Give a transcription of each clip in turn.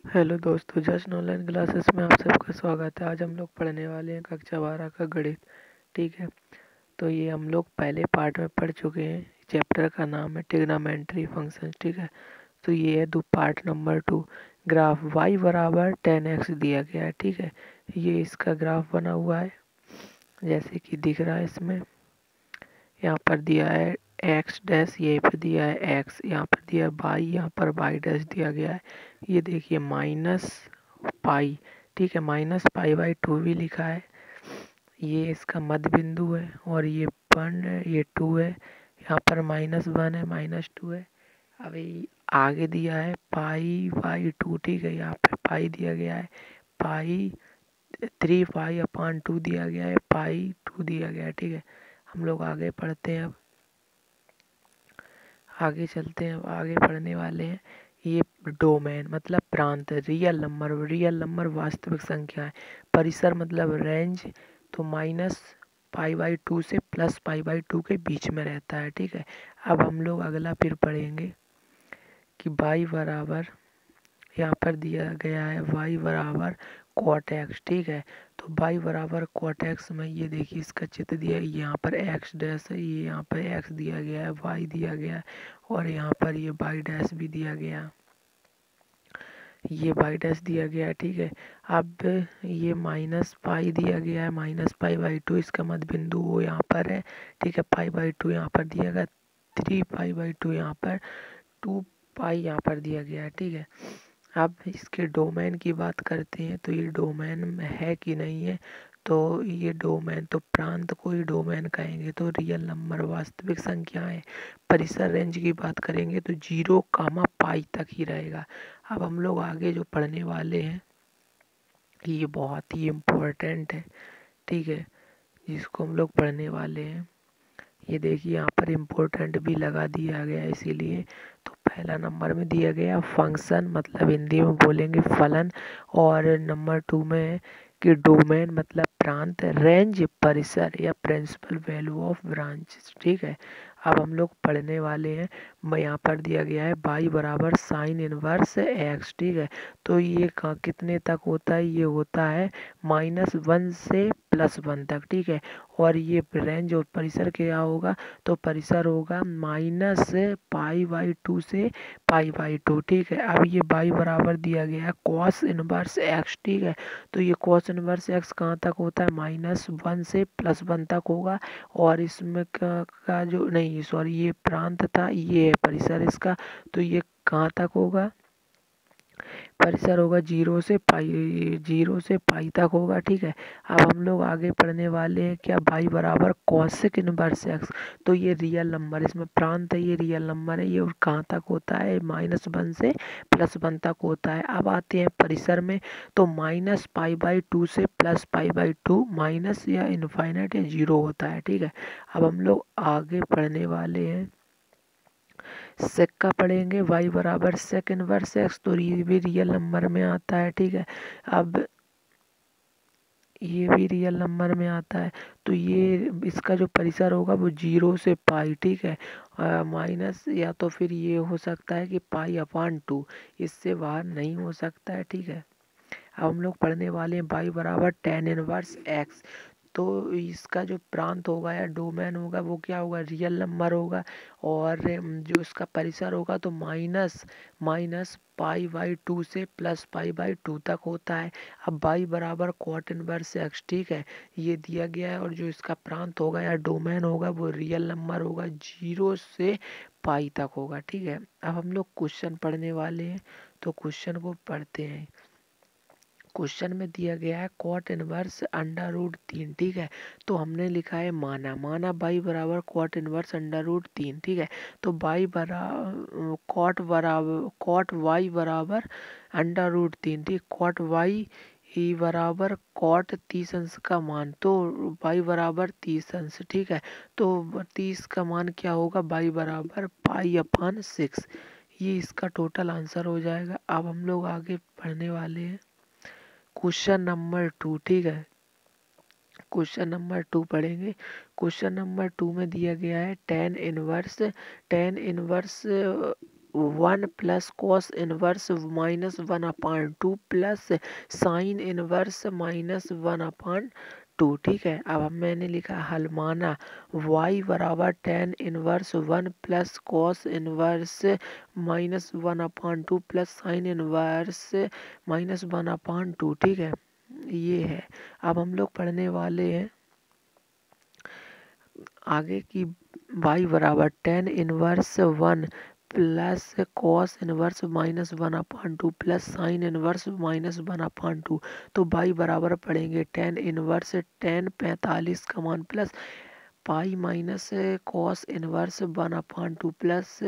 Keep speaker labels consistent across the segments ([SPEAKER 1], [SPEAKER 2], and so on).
[SPEAKER 1] Hello दोस्तों, just online classes में आप सबका स्वागत है। आज हम लोग पढ़ने वाले हैं कक्षा 12 का गणित। ठीक है, तो ये हम लोग पहले पार्ट में पढ़ चुके हैं। चैप्टर का नाम है ट्रिग्नोमेट्री फंक्शन। ठीक है, तो ये है पार्ट नंबर 2। ग्राफ y बराबर 10x दिया गया है। ठीक है, ये इसका ग्राफ बना हुआ है जैसे कि दिख रहा है इसमें। यहाँ पर दिया है एक्स डैश, ये पे दिया है एक्स, यहाँ पर दिया है वाई, यहाँ पर वाई डैश दिया गया है। ये देखिए माइनस पाई। ठीक है, -π/2 भी लिखा है। ये इसका मध्य बिंदु है और ये 1 है, ये 2 है। यहाँ पर -1 है, -2 है। अभी आगे दिया है π/2। ठीक है, यहाँ पे पाई दिया गया है, पाई 3π/2 दिया गया है, π/2 दिया गया है। ठीक है, हम लोग आगे पढ़ते हैं। अब आगे चलते हैं, अब आगे पढ़ने वाले हैं। ये डोमेन मतलब प्रांत, रियल नंबर वास्तविक संख्या है। परिसर मतलब रेंज, तो -π/2 से +π/2 के बीच में रहता है। ठीक है, अब हम लोग अगला फिर पढ़ेंगे कि y बराबर, यहाँ पर दिया गया है y बराबर cot x। ठीक है, तो y बराबर cot x में ये देखिए इसका चित्र दिया है। यहाँ पर x डैश है, ये यहाँ पर x दिया गया है, y दिया गया है और यहाँ पर ये y डैश भी दिया गया, ये y डैश दिया गया है। ठीक है, अब ये -π दिया गया है, -π/2 इसका मध्य बिंदु वो यहाँ पर है। ठीक है, π/2 यहाँ पर दिया गया, 3π/2 यहाँ पर, 2π यहाँ पर दिया गया है। ठीक है, अब इसके डोमेन की बात करते हैं तो ये डोमेन में है कि नहीं है। तो ये डोमेन, तो प्रांत को ही डोमेन कहेंगे। तो रियल नंबर वास्तविक संख्या है। परिसर रेंज की बात करेंगे तो 0, तक ही रहेगा। अब हम लोग आगे जो पढ़ने वाले हैं ये बहुत ही इम्पोर्टेंट है। ठीक है, जिसको हम लोग पढ़ने वाले हैं, ये देखिए यहाँ पर इम्पोर्टेंट भी लगा दिया गया है इसीलिए। तो पहला नंबर में दिया गया फंक्शन, मतलब हिंदी में बोलेंगे फलन। और नंबर 2 में है कि डोमेन मतलब प्रांत, रेंज परिसर या प्रिंसिपल वैल्यू ऑफ ब्रांच। ठीक है, अब हम लोग पढ़ने वाले हैं। यहाँ पर दिया गया है y बराबर साइन इनवर्स x। ठीक है, तो ये कितने तक होता है, ये होता है -1 से +1 तक। ठीक है, और ये रेंज और परिसर क्या होगा, तो परिसर होगा -π/2 से π/2। ठीक है, अब ये y बराबर दिया गया है cos इनवर्स x। ठीक है, तो ये cos इनवर्स x कहाँ तक होता है, -1 से +1 तक होगा। और इसमें का जो नहीं, सॉरी, ये प्रांत था, ये है परिसर इसका। तो ये कहाँ तक होगा, परिसर होगा 0 से पाई तक होगा। ठीक है, अब हम लोग आगे पढ़ने वाले हैं क्या, y बराबर कॉसेक इनवर्स एक्स। तो ये रियल नंबर, इसमें प्रांत है, ये रियल नंबर है। ये और कहाँ तक होता है, -1 से +1 तक होता है। अब आते हैं परिसर में, तो -π/2 से +π/2, माइनस या इनफाइनाइट या 0 होता है। ठीक है, अब हम लोग आगे पढ़ने वाले हैं, सेक का पढ़ेंगे। y बराबर सेक इनवर्स एक्स, तो ये भी रियल नंबर में आता है। ठीक है, अब ये भी रियल नंबर में आता है। तो ये इसका जो परिसर होगा वो 0 से पाई। ठीक है, माइनस या तो फिर ये हो सकता है कि π/2, इससे बाहर नहीं हो सकता है। ठीक है, अब हम लोग पढ़ने वाले हैं y बराबर tan इनवर्स एक्स। तो इसका जो प्रांत होगा या डोमेन होगा वो क्या होगा, रियल नंबर होगा। और जो इसका परिसर होगा तो -π/2 से +π/2 तक होता है। अब y बराबर cot इनवर्स x। ठीक है, ये दिया गया है और जो इसका प्रांत होगा या डोमेन होगा वो रियल नंबर होगा, 0 से पाई तक होगा। ठीक है, अब हम लोग क्वेश्चन पढ़ने वाले हैं, तो क्वेश्चन को पढ़ते हैं। क्वेश्चन में दिया गया है कॉट इनवर्स √3। ठीक है, तो हमने लिखा है माना y बराबर कॉट इनवर्स √3। ठीक है, तो y बराबर कॉट y बराबर √3। ठीक, कॉट y ही बराबर कॉट 30 अंश का मान, तो y बराबर 30 अंश। ठीक है, तो 30 का मान क्या होगा, y बराबर π/6। ये इसका टोटल आंसर हो जाएगा। अब हम लोग आगे पढ़ने वाले हैं क्वेश्चन नंबर 2। ठीक है, क्वेश्चन नंबर 2 पढ़ेंगे। क्वेश्चन नंबर 2 में दिया गया है tan inverse 1 plus cos inverse -1/2 plus sine inverse -1/2। ठीक है, अब मैंने लिखा हल माना y बराबर tan inverse 1 plus cos inverse -1/2 plus sine inverse -1/2। ठीक है, ये है। अब हम लोग पढ़ने वाले हैं आगे की y बराबर tan inverse 1 plus cos inverse -1/2 plus sine inverse -1/2। तो y बराबर पढ़ेंगे tan इनवर्स tan 45 का मान plus pi minus cos inverse 1/2 plus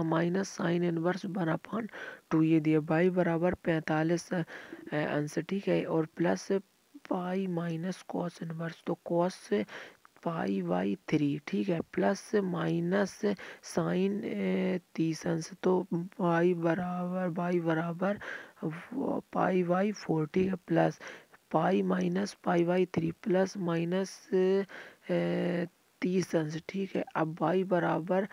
[SPEAKER 1] minus sine inverse 1/2। ये दिया y बराबर 45 आंसर। ठीक है, और plus pi minus cos inverse तो कॉस पाई/3। ठीक है, प्लस माइनस साइन 30 अंश तो y बराबर पाई/4। ठीक है, प्लस पाई माइनस पाई/3 प्लस माइनस 30 अंश। ठीक है, अब y बराबर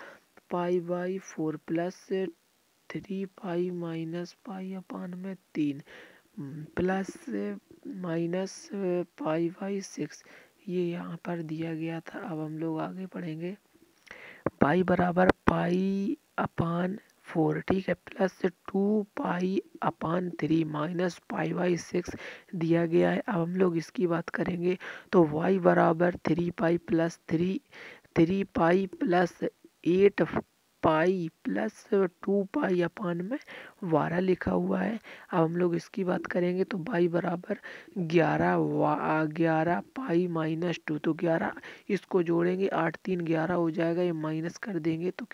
[SPEAKER 1] पाई/4 प्लस 3 पाई माइनस पाई/3 प्लस माइनस पाई/6 ये यहाँ पर दिया गया था। अब हम लोग आगे पढ़ेंगे पाई बराबर पाई/4। ठीक है, प्लस 2 पाई/3 माइनस पाई/6 दिया गया है। अब हम लोग इसकी बात करेंगे तो y बराबर 3 pi plus 3 pi plus 8 pi plus 2 पाई/12 लिखा हुआ है। अब हम लोग इसकी बात करेंगे तो y बराबर 11 पाई-2 तो 11 इसको जोड़ेंगे 8 3 11 हो जाएगा। ये माइनस कर देंगे तो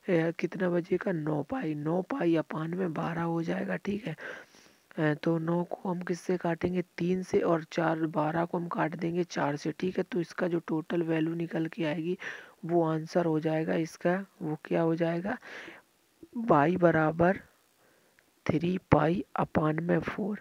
[SPEAKER 1] कितना बचेगा 9 पाई/12 हो जाएगा। ठीक है, तो 9 को हम किससे काटेंगे 3 से और 12 को हम काट देंगे 4 से। ठीक है, तो इसका जो टोटल वैल्यू निकल के आएगी वो आंसर हो जाएगा इसका। वो क्या हो जाएगा y बराबर 3 पाई/4।